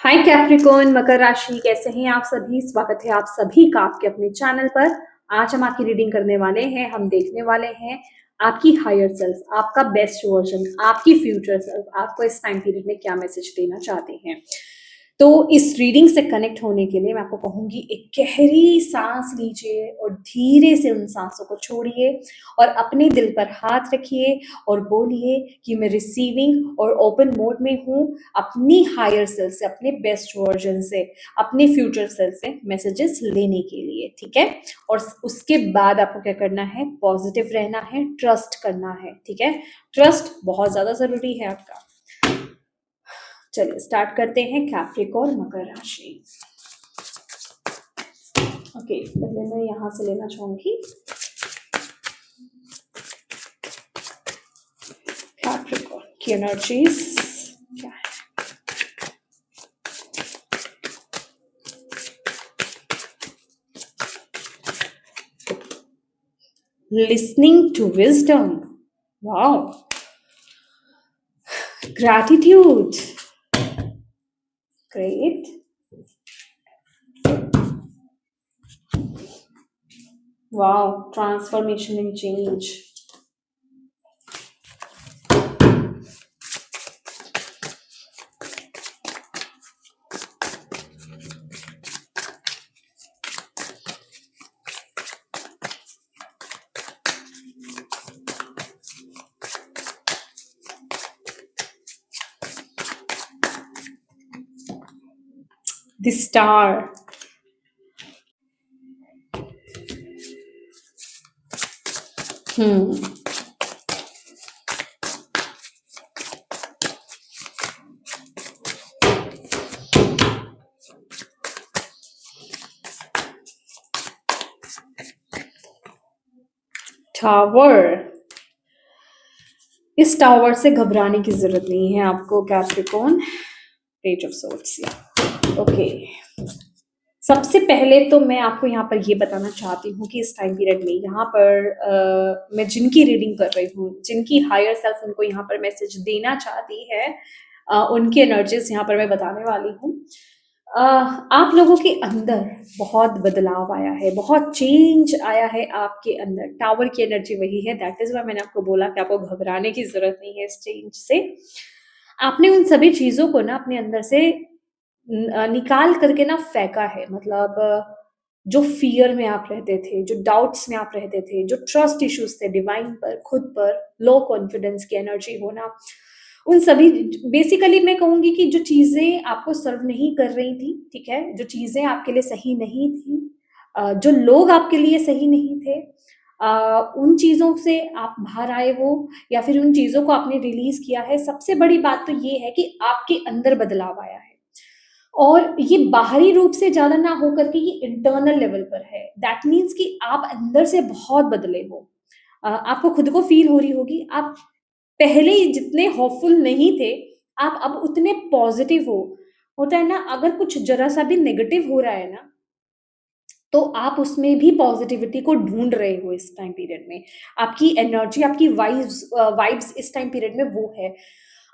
हाय Capricorn मकर राशि, कैसे हैं आप सभी। स्वागत है आप सभी का आपके अपने चैनल पर। आज हम आपकी रीडिंग करने वाले हैं। हम देखने वाले हैं आपकी हायर सेल्फ, आपका बेस्ट वर्जन, आपकी फ्यूचर सेल्फ आपको इस टाइम पीरियड में क्या मैसेज देना चाहते हैं। तो इस रीडिंग से कनेक्ट होने के लिए मैं आपको कहूंगी, एक गहरी सांस लीजिए और धीरे से उन सांसों को छोड़िए और अपने दिल पर हाथ रखिए और बोलिए कि मैं रिसीविंग और ओपन मोड में हूँ अपनी हायर सेल्फ से, अपने बेस्ट वर्जन से, अपने फ्यूचर सेल्फ से मैसेजेस लेने के लिए। ठीक है। और उसके बाद आपको क्या करना है, पॉजिटिव रहना है, ट्रस्ट करना है। ठीक है। ट्रस्ट बहुत ज्यादा जरूरी है आपका। चलिए स्टार्ट करते हैं कैप्रिकॉर्न मकर राशि। ओके, पहले मैं यहां से लेना चाहूंगी कैप्रिकॉर्न की एनर्जीज क्या है। Listening to wisdom, wow, gratitude, great, wow, transformation and change, the star, tower. इस टावर से घबराने की जरूरत नहीं है आपको Capricorn. Page of swords, okay. सबसे पहले तो मैं आपको यहाँ पर ये बताना चाहती हूँ कि इस टाइम पीरियड में यहाँ पर मैं जिनकी रीडिंग कर रही हूँ, जिनकी हायर सेल्फ उनको यहाँ पर मैसेज देना चाहती है, उनकी एनर्जीज यहाँ पर मैं बताने वाली हूँ। आप लोगों के अंदर बहुत बदलाव आया है, बहुत चेंज आया है आपके अंदर। टावर की एनर्जी वही है, दैट इज वाई मैंने आपको बोला कि आपको घबराने की जरूरत नहीं है इस चेंज से। आपने उन सभी चीजों को ना अपने अंदर से निकाल करके ना फेंका है। मतलब जो फियर में आप रहते थे, जो डाउट्स में आप रहते थे, जो ट्रस्ट इश्यूज थे डिवाइन पर, खुद पर, लो कॉन्फिडेंस की एनर्जी होना, उन सभी, बेसिकली मैं कहूंगी कि जो चीजें आपको सर्व नहीं कर रही थी, ठीक है, जो चीजें आपके लिए सही नहीं थी, जो लोग आपके लिए सही नहीं थे, उन चीजों से आप बाहर आए हो या फिर उन चीजों को आपने रिलीज किया है। सबसे बड़ी बात तो ये है कि आपके अंदर बदलाव आया है और ये बाहरी रूप से ज्यादा ना होकर के ये इंटरनल लेवल पर है। दैट मीन्स कि आप अंदर से बहुत बदले हो। आपको खुद को फील हो रही होगी, आप पहले जितने होपफुल नहीं थे, आप अब उतने पॉजिटिव हो। होता है ना, अगर कुछ जरा सा भी नेगेटिव हो रहा है ना, तो आप उसमें भी पॉजिटिविटी को ढूंढ रहे हो इस टाइम पीरियड में। आपकी एनर्जी, आपकी वाइब्स इस टाइम पीरियड में वो है।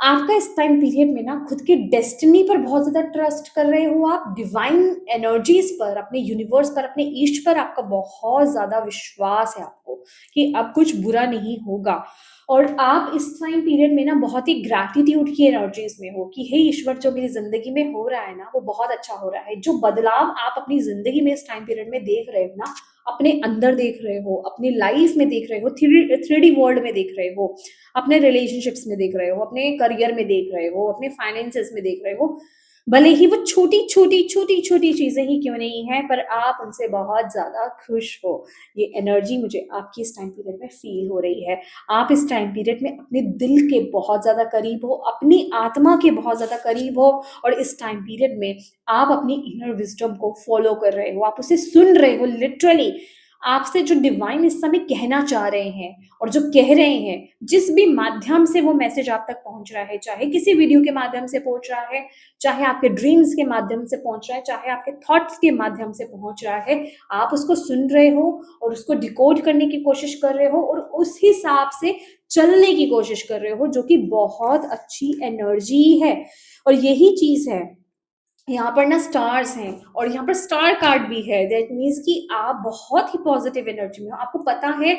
आपका इस टाइम पीरियड में ना खुद की डेस्टिनी पर बहुत ज्यादा ट्रस्ट कर रहे हो आप, डिवाइन एनर्जीज पर, अपने यूनिवर्स पर, अपने ईस्ट पर आपका बहुत ज्यादा विश्वास है आपको कि अब कुछ बुरा नहीं होगा। और आप इस टाइम पीरियड में ना बहुत ही ग्रैटिट्यूड की एनर्जीज में हो कि हे ईश्वर, जो मेरी जिंदगी में हो रहा है ना वो बहुत अच्छा हो रहा है। जो बदलाव आप अपनी जिंदगी में इस टाइम पीरियड में देख रहे हो ना, अपने अंदर देख रहे हो, अपनी लाइफ में देख रहे हो, थ्री डी वर्ल्ड में देख रहे हो, अपने रिलेशनशिप्स में देख रहे हो, अपने करियर में देख रहे हो, अपने फाइनेंसेस में देख रहे हो, भले ही वो छोटी छोटी छोटी छोटी चीजें ही क्यों नहीं है, पर आप उनसे बहुत ज्यादा खुश हो। ये एनर्जी मुझे आपकी इस टाइम पीरियड में फील हो रही है। आप इस टाइम पीरियड में अपने दिल के बहुत ज्यादा करीब हो, अपनी आत्मा के बहुत ज्यादा करीब हो, और इस टाइम पीरियड में आप अपनी इनर विजडम को फॉलो कर रहे हो, आप उसे सुन रहे हो। लिटरली आपसे जो डिवाइन इस समय कहना चाह रहे हैं और जो कह रहे हैं, जिस भी माध्यम से वो मैसेज आप तक पहुंच रहा है, चाहे किसी वीडियो के माध्यम से पहुंच रहा है, चाहे आपके ड्रीम्स के माध्यम से पहुंच रहा है, चाहे आपके थॉट्स के माध्यम से पहुंच रहा है, आप उसको सुन रहे हो और उसको डिकोड करने की कोशिश कर रहे हो और उस हिसाब से चलने की कोशिश कर रहे हो, जो कि बहुत अच्छी एनर्जी है। और यही चीज है यहाँ पर ना स्टार्स हैं और यहाँ पर स्टार कार्ड भी है। दैट मीन्स कि आप बहुत ही पॉजिटिव एनर्जी में हो। आपको पता है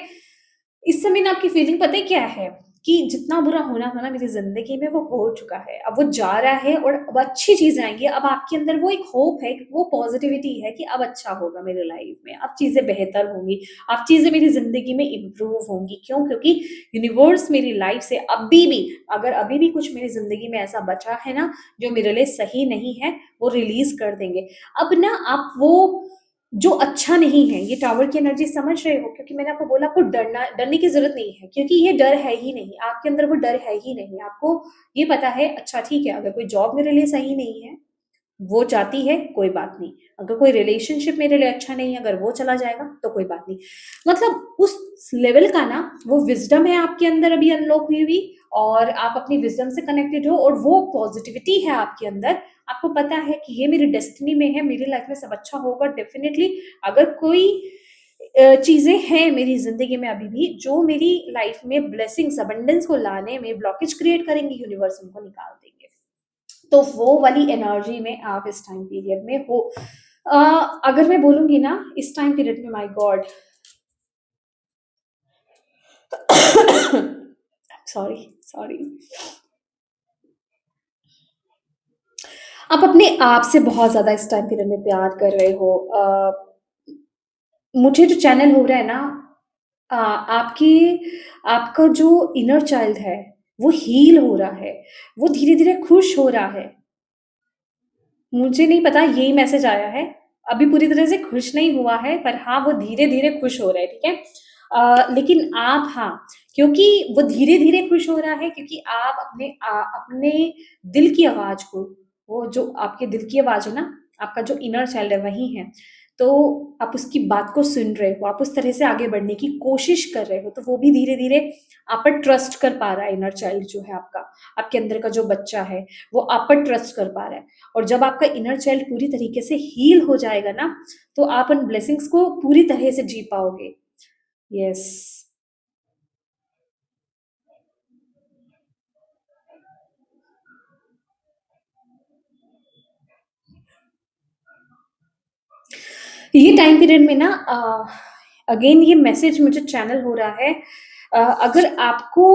इस समय ना आपकी फीलिंग पता है क्या है? कि जितना बुरा होना था ना मेरी ज़िंदगी में वो हो चुका है। अब वो जा रहा है और अब अच्छी चीज़ें आएँगी। अब आपके अंदर वो एक होप है, वो पॉज़िटिविटी है कि अब अच्छा होगा मेरे लाइफ़ में, अब चीज़ें बेहतर होंगी, अब चीज़ें मेरी ज़िंदगी में इम्प्रूव होंगी। क्यों? क्योंकि यूनिवर्स मेरी लाइफ़ से अभी भी अगर अभी भी कुछ मेरी ज़िंदगी में ऐसा बचा है ना, जो मेरे लिए सही नहीं है, वो रिलीज़ कर देंगे। अब ना आप वो जो अच्छा नहीं है, ये टावर की एनर्जी समझ रहे हो? क्योंकि मैंने आपको बोला आपको डरने की ज़रूरत नहीं है क्योंकि ये डर है ही नहीं, आपके अंदर वो डर है ही नहीं। आपको ये पता है अच्छा ठीक है, अगर कोई जॉब मेरे लिए सही नहीं है, वो जाती है, कोई बात नहीं। अगर कोई रिलेशनशिप मेरे लिए अच्छा नहीं है, अगर वो चला जाएगा, तो कोई बात नहीं। मतलब उस लेवल का ना वो विज़डम है आपके अंदर अभी अनलॉक हुई हुई और आप अपनी विज़डम से कनेक्टेड हो और वो पॉज़िटिविटी है आपके अंदर। आपको पता है कि ये मेरी डेस्टिनी में है, मेरी लाइफ़ में सब अच्छा होगा डेफ़िनिटली। अगर कोई चीज़ें हैं मेरी ज़िंदगी में अभी भी, जो मेरी लाइफ़ में ब्लेसिंग्स, अबंडेंस को लाने में ब्लॉकेज क्रिएट करेंगी, यूनिवर्स उनको निकाल देंगे। तो वो वाली एनर्जी में आप इस टाइम पीरियड में हो। अ, अगर मैं बोलूँगी ना इस टाइम पीरियड में माय गॉड सॉरी, सॉरी। आप अपने आप से बहुत ज़्यादा इस टाइम पीरियड में प्यार कर रहे हो। मुझे जो चैनल हो रहा है ना आपकी आपका जो इनर चाइल्ड है, वो हील हो रहा है, वो धीरे-धीरे खुश हो रहा है। मुझे नहीं पता यही मैसेज आया है। अभी पूरी तरह से खुश नहीं हुआ है, पर हाँ, वो धीरे-धीरे खुश हो रहा है, ठीक है? लेकिन आप हाँ, क्योंकि वो धीरे-धीरे खुश हो रहा है क्योंकि आप अपने दिल की आवाज़ को, वो जो आपके दिल की आवाज़ है ना, आपका जो इनर चाइल्ड है वही है। तो आप उसकी बात को सुन रहे हो, आप उस तरह से आगे बढ़ने की कोशिश कर रहे हो, तो वो भी धीरे-धीरे आप पर ट्रस्ट कर पा रहा है इनर चाइल्ड जो है आपका, आपके अंदर का जो बच्चा है, वो आप पर ट्रस्ट कर पा रहा है। और जब आपका इनर चाइल्ड पूरी तरीके से हील हो जाएगा ना, तो आप उन ब्लेसिंग्स को पूरी तरह से जी पाओगे। यस। ये टाइम पीरियड में ना अगेन ये मैसेज मुझे चैनल हो रहा है अगर आपको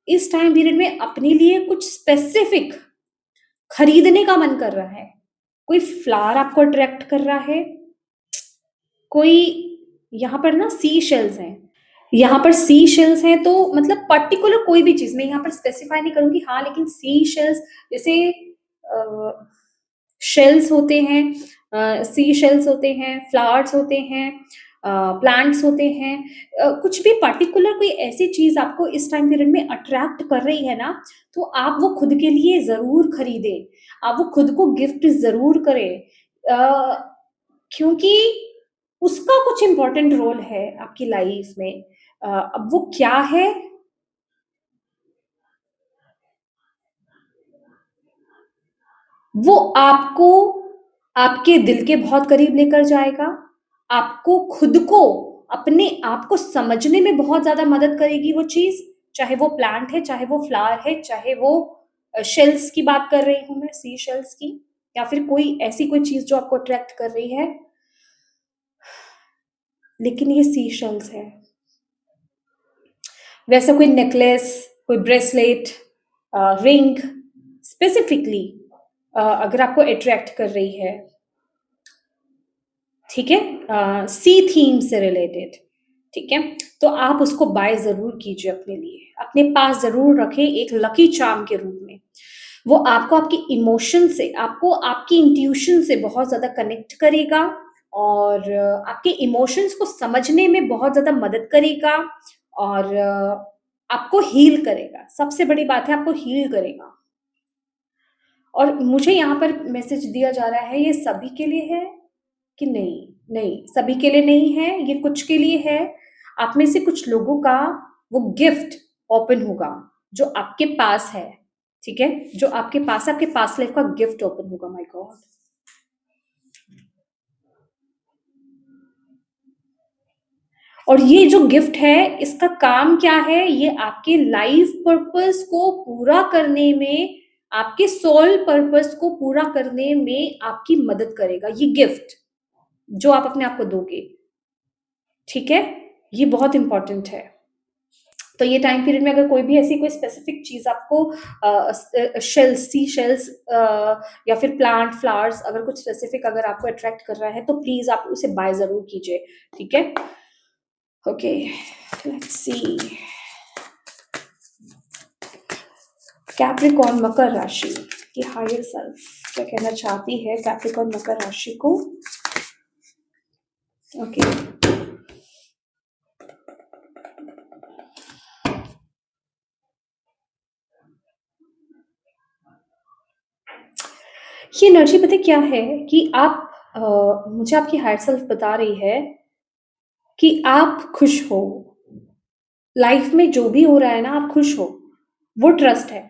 इस टाइम पीरियड में अपने लिए कुछ स्पेसिफिक खरीदने का मन कर रहा है, कोई फ्लावर आपको अट्रैक्ट कर रहा है, कोई यहाँ पर ना सी शेल्स हैं। यहाँ पर सी शेल्स हैं तो मतलब पर्टिकुलर कोई भी चीज़ मैं यहाँ पर स्पेसिफाई नहीं करूँगी हाँ, लेकिन सी शेल्स जैसे शेल्स होते हैं सी शेल्स होते हैं, फ्लावर्स होते हैं प्लांट्स होते हैं कुछ भी पर्टिकुलर कोई ऐसी चीज़ आपको इस टाइम पीरियड में अट्रैक्ट कर रही है ना, तो आप वो खुद के लिए ज़रूर खरीदें। आप वो खुद को गिफ्ट ज़रूर करें। क्योंकि उसका कुछ इम्पोर्टेंट रोल है आपकी लाइफ में। अब वो क्या है वो आपको आपके दिल के बहुत करीब लेकर जाएगा। आपको खुद को अपने आप को समझने में बहुत ज़्यादा मदद करेगी वो चीज़, चाहे वो प्लांट है, चाहे वो फ्लावर है, चाहे वो शेल्स की बात कर रही हूँ मैं, सी शेल्स की या फिर कोई ऐसी कोई चीज़ जो आपको अट्रैक्ट कर रही है, लेकिन ये सी शेल्स है। वैसा कोई नेकलेस, कोई ब्रेसलेट, रिंग स्पेसिफिकली अगर आपको अट्रैक्ट कर रही है, ठीक है? सी थीम से रिलेटेड, ठीक है? तो आप उसको बाय ज़रूर कीजिए अपने लिए, अपने पास ज़रूर रखें एक लकी चार्म के रूप में। वो आपको आपके इमोशन से, आपको आपकी इंट्यूशन से बहुत ज़्यादा कनेक्ट करेगा और आपके इमोशंस को समझने में बहुत ज़्यादा मदद करेगा और आपको हील करेगा। सबसे बड़ी बात है आपको हील करेगा। और मुझे यहाँ पर मैसेज दिया जा रहा है ये सभी के लिए है कि नहीं? नहीं, सभी के लिए नहीं है, ये कुछ के लिए है। आप में से कुछ लोगों का वो गिफ्ट ओपन होगा, जो आपके पास है, ठीक है? जो आपके पास्ट लाइफ का गिफ्ट ओपन होगा, माय गॉड! और ये जो गिफ्ट है, इसका काम क्या है? ये आपके लाइफ पर्पस को पूरा करने में आपके सोल पर्पस को पूरा करने में आपकी मदद करेगा ये गिफ्ट जो आप अपने आप को दोगे। ठीक है, ये बहुत इंपॉर्टेंट है। तो ये टाइम पीरियड में अगर कोई भी ऐसी कोई स्पेसिफिक चीज आपको शेल्स, सी शेल्स या फिर प्लांट फ्लावर्स, अगर कुछ स्पेसिफिक अगर आपको अट्रैक्ट कर रहा है तो प्लीज आप उसे बाय जरूर कीजिए। ठीक है, ओके, लेट्स सी। कैप्रिकॉर्न मकर राशि की हायर सेल्फ क्या कहना चाहती है कैप्रिकॉर्न मकर राशि को। ओके, ये एनर्जी पता है क्या है कि आप मुझे आपकी हायर सेल्फ बता रही है कि आप खुश हो, लाइफ में जो भी हो रहा है ना आप खुश हो, वो ट्रस्ट है।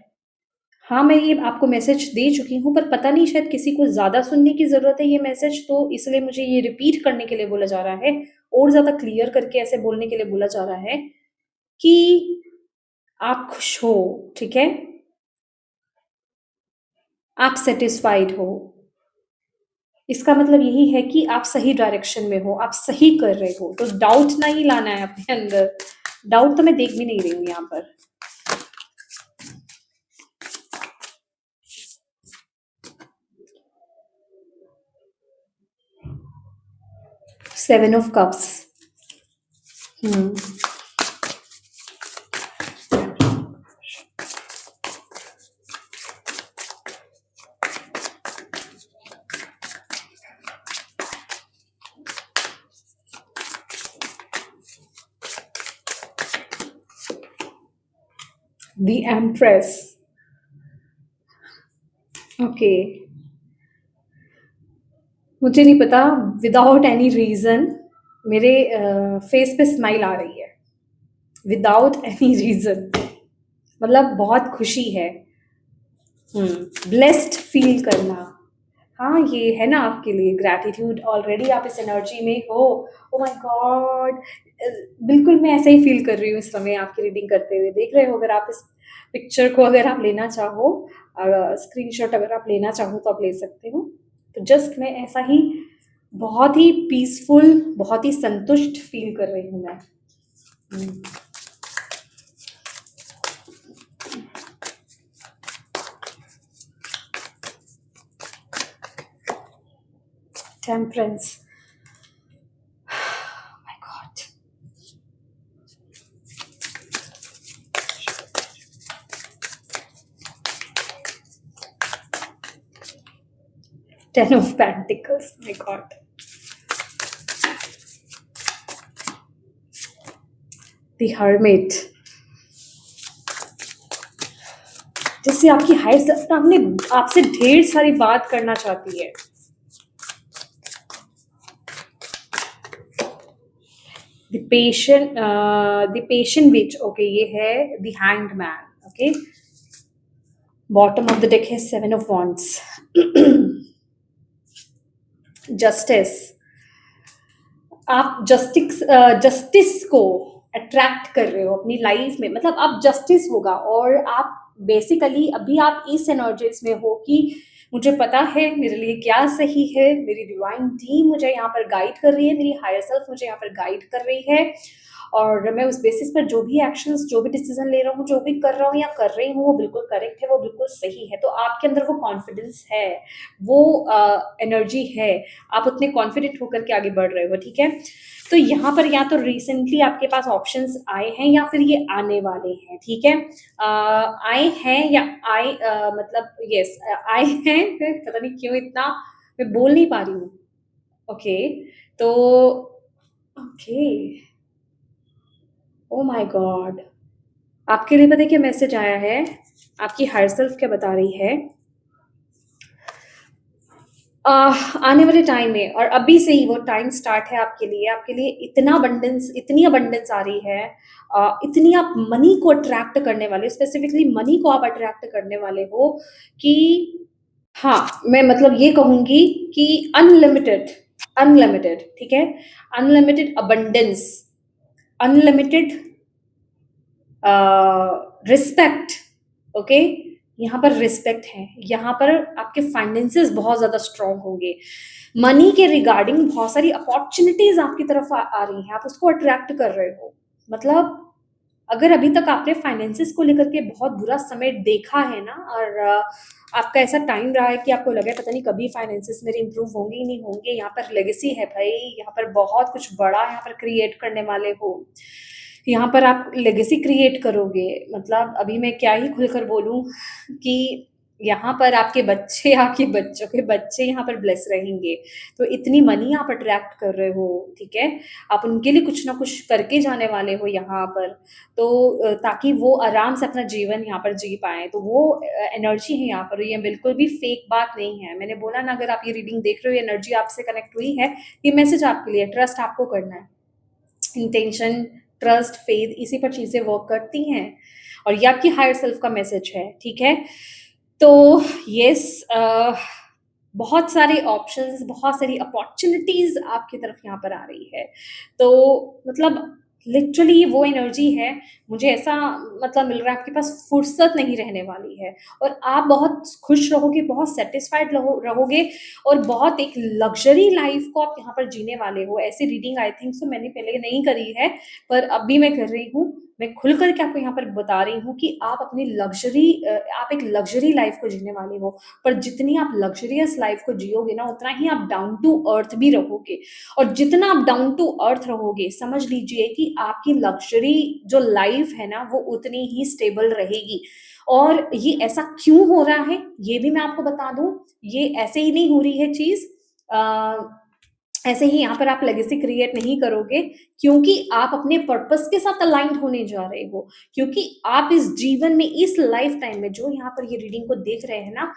हाँ, मैं ये आपको मैसेज दे चुकी हूँ, पर पता नहीं शायद किसी को ज़्यादा सुनने की ज़रूरत है ये मैसेज, तो इसलिए मुझे ये रिपीट करने के लिए बोला जा रहा है और ज़्यादा क्लियर करके ऐसे बोलने के लिए बोला जा रहा है कि आप खुश हो, ठीक है? आप सैटिस्फाइड हो। इसका मतलब यही है कि आप सही डायरेक्शन में हो, आप सही कर रहे हो, तो डाउट नहीं लाना है अपने अंदर। डाउट तो मैं देख भी नहीं रही हूँ यहाँ पर। Seven of cups. The empress. Okay, मुझे नहीं पता, विदाउट एनी रीजन मेरे फेस पे स्माइल आ रही है, विदाउट एनी रीजन, मतलब बहुत खुशी है। ब्लेस्ड फील करना, हाँ ये है ना आपके लिए ग्रैटिट्यूड, ऑलरेडी आप इस एनर्जी में हो। ओ माय गॉड, बिल्कुल मैं ऐसा ही फील कर रही हूँ इस समय आपकी रीडिंग करते हुए। देख रहे हो, अगर आप इस पिक्चर को अगर आप लेना चाहो, स्क्रीनशॉट अगर आप लेना चाहो तो आप ले सकते हो। तो जस्ट मैं ऐसा ही बहुत ही पीसफुल, बहुत ही संतुष्ट फील कर रही हूँ मैं। Temperance, my God, ten of pentacles, my God, the hermit. जिससे आपकी हाइट सेल्फ आपने आपसे ढेर सारी बात करना चाहती है। द पेशेंट विच, ओके, ये है the hanged man. Okay, bottom of the deck है सेवन ऑफ वॉन्ड्स। जस्टिस, आप जस्टिस को अट्रैक्ट कर रहे हो अपनी लाइफ में, मतलब आप जस्टिस होगा। और आप बेसिकली अभी आप इस एनर्जीज में हो कि मुझे पता है मेरे लिए क्या सही है, मेरी डिवाइन टीम मुझे यहाँ पर गाइड कर रही है, मेरी हायर सेल्फ मुझे यहाँ पर गाइड कर रही है, और मैं उस बेसिस पर जो भी एक्शंस, जो भी डिसीजन ले रहा हूँ, जो भी कर रहा हूँ या कर रही हूँ, वो बिल्कुल करेक्ट है, वो बिल्कुल सही है। तो आपके अंदर वो कॉन्फिडेंस है, वो एनर्जी है, आप उतने कॉन्फिडेंट होकर के आगे बढ़ रहे हो। ठीक है, तो यहाँ पर या तो रिसेंटली आपके पास ऑप्शंस आए हैं या फिर ये आने वाले हैं। ठीक है, आए हैं या आए, मतलब यस आए हैं, पता नहीं क्यों इतना मैं बोल नहीं पा रही हूँ। ओके, तो ओके, ओ माय गॉड, आपके लिए पता है क्या मैसेज आया है, आपकी हायर सेल्फ क्या बता रही है। आने वाले टाइम में, और अभी से ही वो टाइम स्टार्ट है आपके लिए इतना अबंडेंस, इतनी अबंडेंस आ रही है, इतनी आप मनी को अट्रैक्ट करने वाले, स्पेसिफिकली मनी को आप अट्रैक्ट करने वाले हो कि हाँ, मैं मतलब ये कहूँगी कि अनलिमिटेड, अनलिमिटेड, ठीक है? Unlimited abundance, unlimited respect, okay? यहाँ पर रिस्पेक्ट है, यहाँ पर आपके फाइनेंसेस बहुत ज़्यादा स्ट्रॉन्ग होंगे। मनी के रिगार्डिंग बहुत सारी अपॉर्च्युनिटीज़ आपकी तरफ आ रही हैं, आप उसको अट्रैक्ट कर रहे हो। मतलब अगर अभी तक आपने फाइनेंसेस को लेकर के बहुत बुरा समय देखा है ना, और आपका ऐसा टाइम रहा है कि आपको लगा है पता नहीं कभी फाइनेंसेस मेरे इंप्रूव होंगे ही नहीं होंगे, यहाँ पर लेगेसी है भाई, यहाँ पर बहुत कुछ बड़ा यहाँ पर क्रिएट करने वाले हो। यहाँ पर आप लेगेसी क्रिएट करोगे, मतलब अभी मैं क्या ही खुलकर बोलूँ कि यहाँ पर आपके बच्चे, आपके बच्चों के बच्चे यहाँ पर ब्लेस रहेंगे। तो इतनी मनी आप अट्रैक्ट कर रहे हो, ठीक है? आप उनके लिए कुछ ना कुछ करके जाने वाले हो यहाँ पर। तो ताकि वो आराम से अपना जीवन यहाँ पर जी पाएँ, तो वो एनर्जी है यहाँ पर, ये बिल्कुल भी फेक बात नहीं है। मैंने बोला ना, अगर आप ये रीडिंग देख रहे हो, ये एनर्जी आपसे कनेक्ट हुई है, ये मैसेज आपके लिए, ट्रस्ट आपको करना है। इंटेंशन, ट्रस्ट, फेथ, इसी पर चीज़ें वर्क करती हैं, और ये आपकी हायर सेल्फ का मैसेज है, ठीक है? तो यस, बहुत सारे ऑप्शंस, बहुत सारी अपॉर्च्युनिटीज़ आपकी तरफ यहाँ पर आ रही है। तो मतलब लिटरली वो एनर्जी है, मुझे ऐसा मतलब मिल रहा है आपके पास फुर्सत नहीं रहने वाली है, और आप बहुत खुश रहोगे, बहुत सैटिस्फाइड रहोगे, और बहुत एक लग्ज़री लाइफ़ को आप यहाँ पर जीने वाले हो। ऐसी रीडिंग आई थिंक सो मैंने पहले नहीं करी है, पर अभी मैं कर रही हूँ। मैं खुल कर के आपको यहाँ पर बता रही हूँ कि आप अपनी आप एक लग्ज़री लाइफ़ को जीने वाले हो। पर जितनी आप लग्ज़रियस लाइफ़ को जियोगे ना, उतना ही आप डाउन टू अर्थ भी रहोगे, और जितना आप डाउन टू अर्थ रहोगे, समझ लीजिए कि आपकी लग्ज़री जो लाइफ़ है ना, वो उतनी ही स्टेबल रहेगी। और ये ऐसा क्यों हो रहा है, ये भी मैं आपको बता दूँ, ये ऐसे ही नहीं हो रही है चीज़। अ, ऐसे ही यहाँ पर आप लेगेसी क्रिएट नहीं करोगे, क्योंकि आप अपने पर्पस के साथ अलाइन्ड होने जा रहे हो। क्योंकि आप इस जीवन में, इस लाइफ टाइम में, जो यहाँ पर ये रीडिंग को देख रहे हैं ना,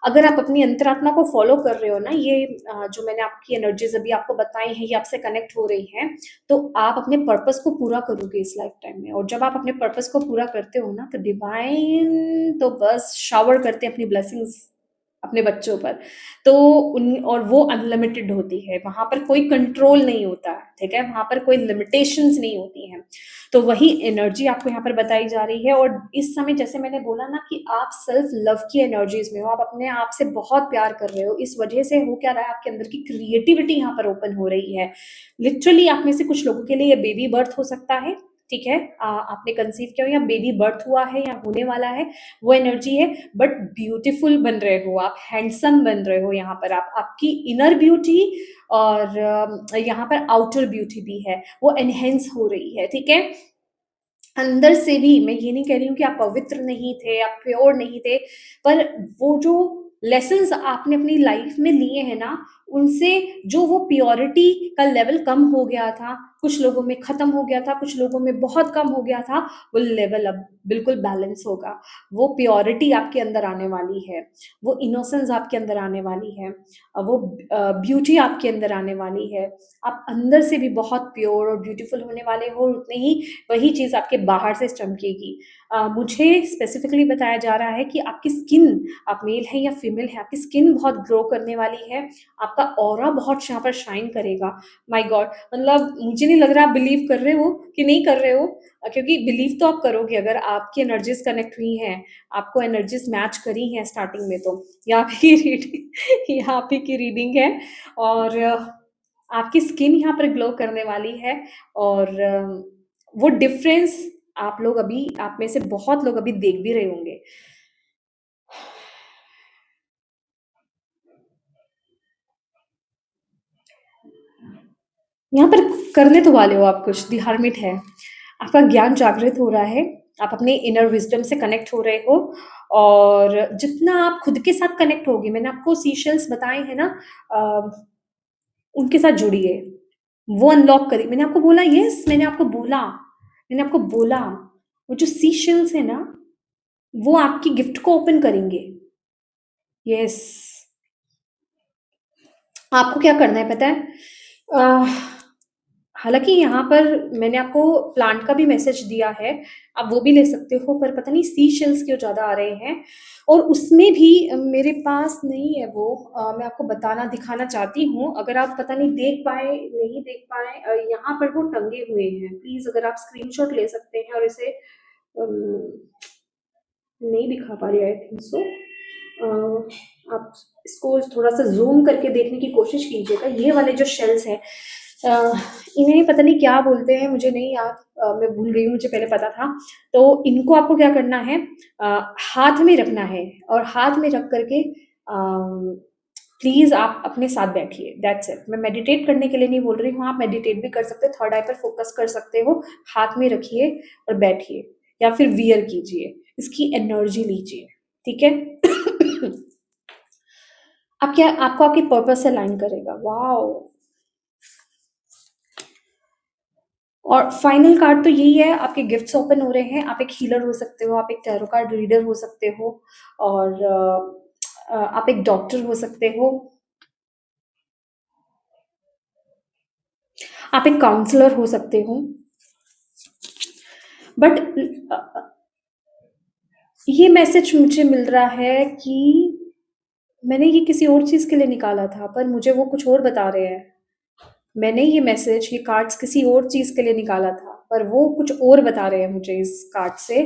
अगर आप अपनी अंतरात्मा को फॉलो कर रहे हो ना, ये जो मैंने आपकी एनर्जीज अभी आपको बताई हैं, ये आपसे कनेक्ट हो रही हैं, तो आप अपने पर्पस को पूरा करोगे इस लाइफ टाइम में। और जब आप अपने पर्पस को पूरा करते हो ना, तो डिवाइन तो बस शावर करते हैं अपनी ब्लेसिंग्स अपने बच्चों पर। तो उन और वो अनलिमिटेड होती है, वहाँ पर कोई कंट्रोल नहीं होता है, ठीक है? वहाँ पर कोई लिमिटेशंस नहीं होती हैं। तो वही एनर्जी आपको यहाँ पर बताई जा रही है, और इस समय जैसे मैंने बोला ना कि आप सेल्फ लव की एनर्जीज़ में हो, आप अपने आप से बहुत प्यार कर रहे हो, इस वजह से हो क्या रहा है, आपके अंदर की क्रिएटिविटी यहाँ पर ओपन हो रही है। लिटरली आप में से कुछ लोगों के लिए ये बेबी बर्थ हो सकता है, ठीक है? आपने कंसीव किया हो, या बेबी बर्थ हुआ है, या होने वाला है, वो एनर्जी है। बट ब्यूटीफुल बन रहे हो आप, हैंडसम बन रहे हो यहाँ पर आप, आपकी इनर ब्यूटी और यहाँ पर आउटर ब्यूटी भी है, वो एनहेंस हो रही है, ठीक है? अंदर से भी, मैं ये नहीं कह रही हूँ कि आप पवित्र नहीं थे, आप प्योर नहीं थे, पर वो जो लेसन्स आपने अपनी लाइफ में लिए हैं ना, उनसे जो वो प्योरिटी का लेवल कम हो गया था, कुछ लोगों में खत्म हो गया था, कुछ लोगों में बहुत कम हो गया था, वो लेवल अब बिल्कुल बैलेंस होगा। वो प्योरिटी आपके अंदर आने वाली है, वो इनोसेंस आपके अंदर आने वाली है, वो ब्यूटी आपके अंदर आने वाली है। आप अंदर से भी बहुत प्योर और ब्यूटीफुल होने वाले हो, उतने ही वही चीज़ आपके बाहर से चमकेगी। मुझे स्पेसिफिकली बताया जा रहा है कि आपकी स्किन, आप मेल हैं या फीमेल हैं, आपकी स्किन बहुत ग्लो करने वाली है, आपका ऑरा बहुत यहाँ पर शाइन करेगा। My God! मतलब मुझे नहीं लग रहा आप बिलीव कर रहे हो कि नहीं कर रहे हो, क्योंकि बिलीव तो आप करोगे अगर आपकी एनर्जीज़ कनेक्ट हुई हैं, आपको एनर्जीज़ मैच करी हैं स्टार्टिंग में तो। ये आप ही की रीडिंग ये आप ही की रीडिंग है, और आपकी स्किन यहाँ पर ग्लो करने वाली है, और वो डिफरेंस आप में से बहुत लोग अभी देख भी रहे होंगे। यहाँ पर करने तो वाले हो आप कुछ, द हर्मिट है। आपका ज्ञान जागृत हो रहा है, आप अपने इनर विज़डम से कनेक्ट हो रहे हो, और जितना आप खुद के साथ कनेक्ट होगे, मैंने आपको सीशल्स बताए हैं ना, अ, उनके साथ जुड़िए, वो अनलॉक करिए। मैंने आपको बोला, यस, मैंने आपको बोला, वो जो सीशल्स है ना, वो आपकी गिफ्ट को ओपन करेंगे। यस। आपको क्या करना है पता है? अ, हालाँकि यहाँ पर मैंने आपको प्लांट का भी मैसेज दिया है, आप वो भी ले सकते हो, पर पता नहीं सीशेल्स क्यों ज़्यादा आ रहे हैं, और उसमें भी मेरे पास नहीं है वो, मैं आपको बताना दिखाना चाहती हूँ, अगर आप पता नहीं नहीं देख पाए, यहाँ पर वो टंगे हुए हैं, प्लीज़ अगर आप स्क्रीनशॉट ले सकते हैं और इसे अम नहीं दिखा पा रही, आई थिंक सो। आप इसको थोड़ा सा जूम करके देखने की कोशिश कीजिएगा। ये वाले जो शेल्स हैं, इन्हें पता नहीं क्या बोलते हैं, मुझे नहीं याद, मैं भूल गई हूँ, मुझे पहले पता था। तो इनको आपको क्या करना है, हाथ में रखना है, और हाथ में रख करके प्लीज आप अपने साथ बैठिए, दैट्स इट। मैं मेडिटेट करने के लिए नहीं बोल रही हूँ, आप मेडिटेट भी कर सकते हो, थर्ड आई पर फोकस कर सकते हो, हाथ में रखिए और बैठिए, या फिर वियर कीजिए, इसकी एनर्जी लीजिए, ठीक है। अब क्या आपको आपके पर्पस से अलाइन करेगा, वाओ। और फाइनल कार्ड तो यही है, आपके गिफ्ट्स ओपन हो रहे हैं, आप एक हीलर हो सकते हो, आप एक टैरो कार्ड रीडर हो सकते हो, और आप एक डॉक्टर हो सकते हो, आप एक काउंसलर हो सकते हो। बट ये मैसेज मुझे मिल रहा है कि मैंने ये किसी और चीज के लिए निकाला था, पर मुझे वो कुछ और बता रहे हैं। मैंने ये मैसेज, ये कार्ड्स किसी और चीज के लिए निकाला था, पर वो कुछ और बता रहे हैं मुझे इस कार्ड से।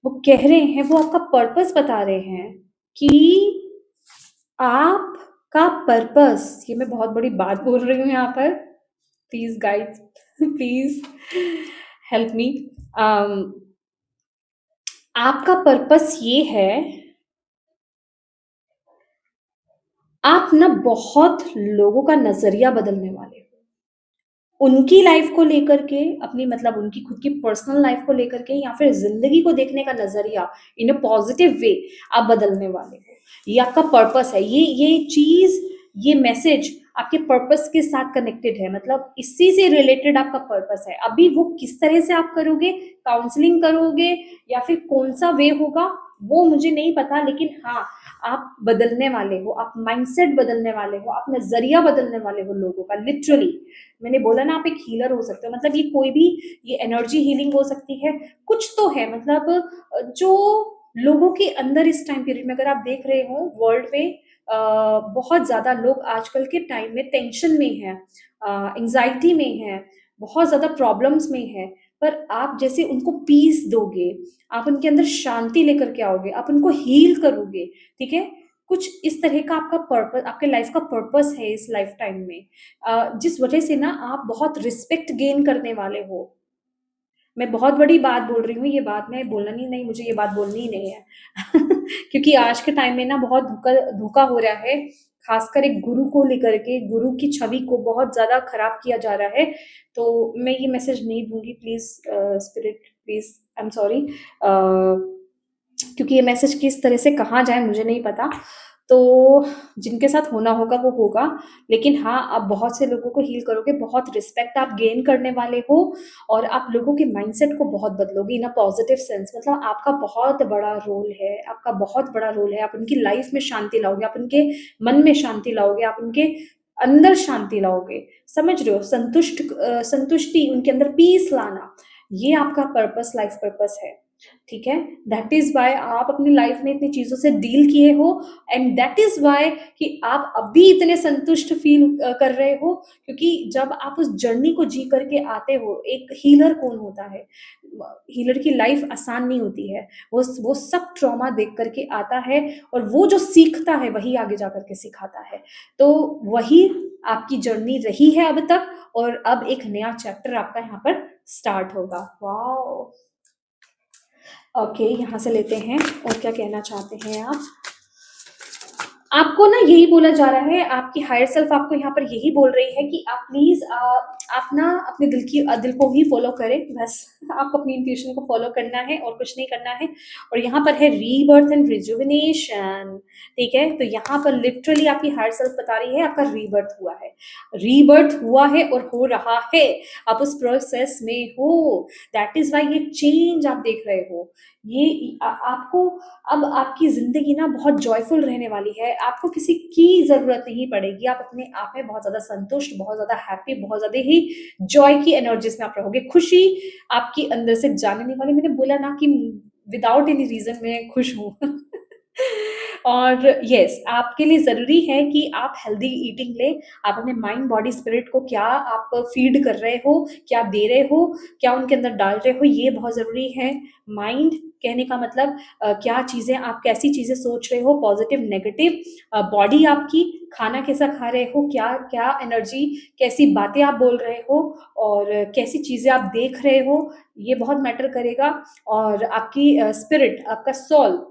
वो कह रहे हैं, वो आपका पर्पस बता रहे हैं कि आपका पर्पस, ये मैं बहुत बड़ी बात बोल रही हूँ यहाँ पर, please guide, please help me. आपका पर्पस ये है, आप ना बहुत लोगों का नजरिया बदलने वाले हो, उनकी लाइफ को लेकर के, अपनी मतलब उनकी खुद की पर्सनल लाइफ को लेकर के, या फिर जिंदगी को देखने का नजरिया इन अ पॉजिटिव वे आप बदलने वाले हो। ये आपका पर्पस है, ये चीज, ये मैसेज आपके पर्पस के साथ कनेक्टेड है, मतलब इसी से रिलेटेड आपका पर्पस है। अभी वो किस तरह से आप करोगे, काउंसलिंग करोगे या फिर कौन सा वे होगा, वो मुझे नहीं पता, लेकिन हाँ, आप बदलने वाले हो, आप माइंडसेट बदलने वाले हो, आप नजरिया बदलने वाले हो लोगों का, लिटरली। मैंने बोला ना, आप एक हीलर हो सकते हो, मतलब ये कोई भी, ये एनर्जी हीलिंग हो सकती है, कुछ तो है, मतलब जो लोगों के अंदर इस टाइम पीरियड में, अगर आप देख रहे हो वर्ल्ड में, बहुत ज्यादा लोग आजकल के टाइम में टेंशन में है, एंजाइटी में है, बहुत ज्यादा प्रॉब्लम्स में है। पर आप जैसे उनको पीस दोगे, आप उनके अंदर शांति लेकर के आओगे, आप उनको हील करोगे, ठीक है। कुछ इस तरह का आपका पर्पस, आपके लाइफ का पर्पस है इस लाइफ टाइम में, जिस वजह से ना आप बहुत रिस्पेक्ट गेन करने वाले हो। मैं बहुत बड़ी बात बोल रही हूँ, ये बात मैं बोलना नहीं, नहीं मुझे ये बात बोलनी ही नहीं है। क्योंकि आज के टाइम में ना बहुत धोखा धोखा हो रहा है, खासकर एक गुरु को लेकर के, गुरु की छवि को बहुत ज्यादा खराब किया जा रहा है। तो मैं ये मैसेज नहीं दूंगी, please spirit, please, I am sorry, क्योंकि ये मैसेज किस तरह से कहाँ जाए मुझे नहीं पता। तो जिनके साथ होना होगा वो होगा, लेकिन हाँ, आप बहुत से लोगों को हील करोगे, बहुत रिस्पेक्ट आप गेन करने वाले हो, और आप लोगों के माइंडसेट को बहुत बदलोगे इन अ पॉजिटिव सेंस। मतलब आपका बहुत बड़ा रोल है, आपका बहुत बड़ा रोल है, आप उनकी लाइफ में शांति लाओगे, आप उनके मन में शांति लाओगे, आप उनके अंदर शांति लाओगे, समझ रहे हो, संतुष्टि, उनके अंदर पीस लाना, ये आपका पर्पस, लाइफ पर्पस है, ठीक है। दैट इज वाई आप अपनी लाइफ में इतनी चीजों से डील किए हो, एंड दैट इज वाई कि आप अभी इतने संतुष्ट फील कर रहे हो, क्योंकि जब आप उस जर्नी को जी करके आते हो, एक हीलर कौन होता है, हीलर की लाइफ आसान नहीं होती है, वो सब ट्रॉमा देख करके आता है, और वो जो सीखता है वही आगे जा करके सिखाता है। तो वही आपकी जर्नी रही है अब तक, और अब एक नया चैप्टर आपका यहाँ पर स्टार्ट होगा। वाओ, ओके, यहाँ से लेते हैं, और क्या कहना चाहते हैं आप। आपको ना यही बोला जा रहा है, आपकी हायर सेल्फ आपको यहाँ पर यही बोल रही है कि आप प्लीज, आप ना अपने दिल को ही फॉलो करें, बस आपको अपनी इंट्यूशन को फॉलो करना है और कुछ नहीं करना है। और यहाँ पर है रीबर्थ एंड रिजुविनेशन, ठीक है। तो यहाँ पर लिटरली आपकी हायर सेल्फ बता रही है आपका रीबर्थ हुआ है, रीबर्थ हुआ है और हो रहा है, आप उस प्रोसेस में हो, दैट इज वाई ये चेंज आप देख रहे हो। ये आपको, अब आपकी जिंदगी ना बहुत जॉयफुल रहने वाली है, आपको किसी की जरूरत नहीं पड़ेगी, आप अपने आप में बहुत ज्यादा संतुष्ट, बहुत ज्यादा हैप्पी, बहुत ज्यादा ही जॉय की एनर्जीज में आप रहोगे, खुशी आपकी अंदर से जाने नहीं वाली। मैंने बोला ना कि विदाउट एनी रीजन मैं खुश हूँ। और यस, आपके लिए जरूरी है कि आप हेल्दी ईटिंग ले, आप अपने माइंड बॉडी स्पिरिट को क्या आप फीड कर रहे हो, क्या दे रहे हो, क्या उनके अंदर डाल रहे हो, ये बहुत जरूरी है। माइंड, कहने का मतलब क्या चीज़ें आप कैसी चीज़ें सोच रहे हो, पॉजिटिव नेगेटिव, बॉडी आपकी, खाना कैसा खा रहे हो, क्या क्या एनर्जी, कैसी बातें आप बोल रहे हो और कैसी चीज़ें आप देख रहे हो, ये बहुत मैटर करेगा। और आपकी स्पिरिट, आपका सोल,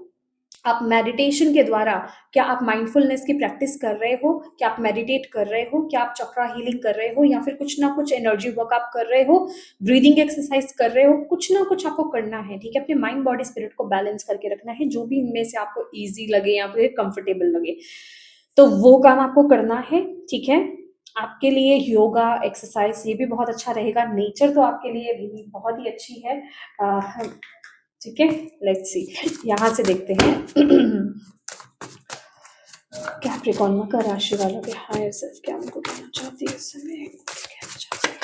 आप मेडिटेशन के द्वारा, क्या आप माइंडफुलनेस की प्रैक्टिस कर रहे हो, क्या आप मेडिटेट कर रहे हो, क्या आप चक्रा हीलिंग कर रहे हो, या फिर कुछ ना कुछ एनर्जी वर्क आप कर रहे हो, ब्रीदिंग एक्सरसाइज कर रहे हो, कुछ ना कुछ आपको करना है, ठीक है। अपने माइंड बॉडी स्पिरिट को बैलेंस करके रखना है, जो भी इनमें से आपको ईजी लगे या फिर कंफर्टेबल लगे, तो वो काम आपको करना है, ठीक है। आपके लिए योगा एक्सरसाइज ये भी बहुत अच्छा रहेगा। नेचर तो आपके लिए भी बहुत ही अच्छी है, ठीक है। लेट्स सी, यहाँ से देखते हैं कैप्रिकॉर्न मकर राशि वालों के हायर सेल्फ क्या उनको कहना चाहती है इस समय, कहना चाहती है।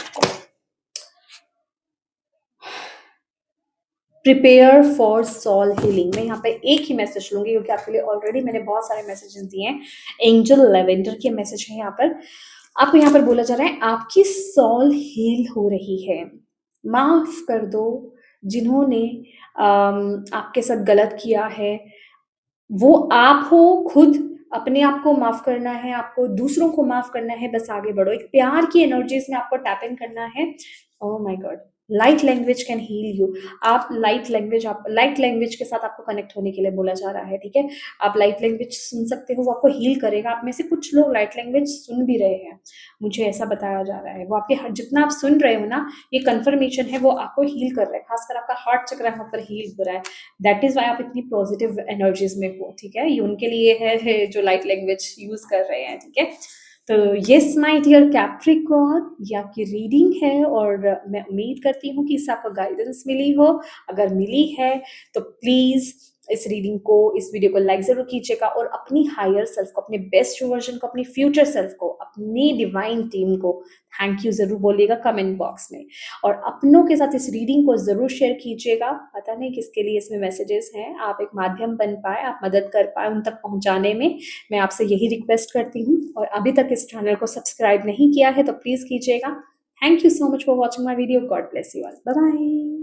Prepare for soul healing. मैं यहाँ पे एक ही मैसेज लूंगी क्योंकि आपके लिए ऑलरेडी मैंने बहुत सारे मैसेजेस दिए हैं। एंजल लेवेंडर के मैसेज है यहाँ पर। आपको यहाँ पर बोला जा रहा है आपकी सोल हील हो रही है, माफ कर दो जिन्होंने आपके साथ गलत किया है। वो आप हो खुद, अपने आप को माफ करना है, आपको दूसरों को माफ करना है, बस आगे बढ़ो। एक प्यार की एनर्जीज में आपको टैप इन करना है। Oh my God, light language can heal you. आप लाइट लैंग्वेज के साथ आपको कनेक्ट होने के लिए बोला जा रहा है, ठीक है। आप लाइट लैंग्वेज सुन सकते हो, वो आपको हील करेगा। आप में से कुछ लोग लाइट लैंग्वेज सुन भी रहे हैं, मुझे ऐसा बताया जा रहा है। वो आपके जितना आप सुन रहे हो ना, ये कंफर्मेशन है, वो आपको हील कर रहा है। खासकर आपका हार्ट चक्र यहाँ पर हील हो रहा है। दैट इज वाई आप इतनी पॉजिटिव एनर्जीज में हो, ठीक है। ये उनके लिए है जो लाइट लैंग्वेज यूज कर रहे हैं, ठीक है। तो यस माय डियर कैप्रिकॉर्न, ये आपकी रीडिंग है और मैं उम्मीद करती हूँ कि इससे आपको गाइडेंस मिली हो। अगर मिली है तो प्लीज इस रीडिंग को, इस वीडियो को लाइक जरूर कीजिएगा और अपनी हायर सेल्फ को, अपने बेस्ट वर्जन को, अपनी फ्यूचर सेल्फ को, अपनी डिवाइन टीम को थैंक यू जरूर बोलिएगा कमेंट बॉक्स में। और अपनों के साथ इस रीडिंग को जरूर शेयर कीजिएगा। पता नहीं किसके लिए इसमें मैसेजेस हैं, आप एक माध्यम बन पाए, आप मदद कर पाए उन तक पहुंचाने में, मैं आपसे यही रिक्वेस्ट करती हूँ। और अभी तक इस चैनल को सब्सक्राइब नहीं किया है तो प्लीज कीजिएगा। Thank you so much for watching my video. God bless you all, bye bye.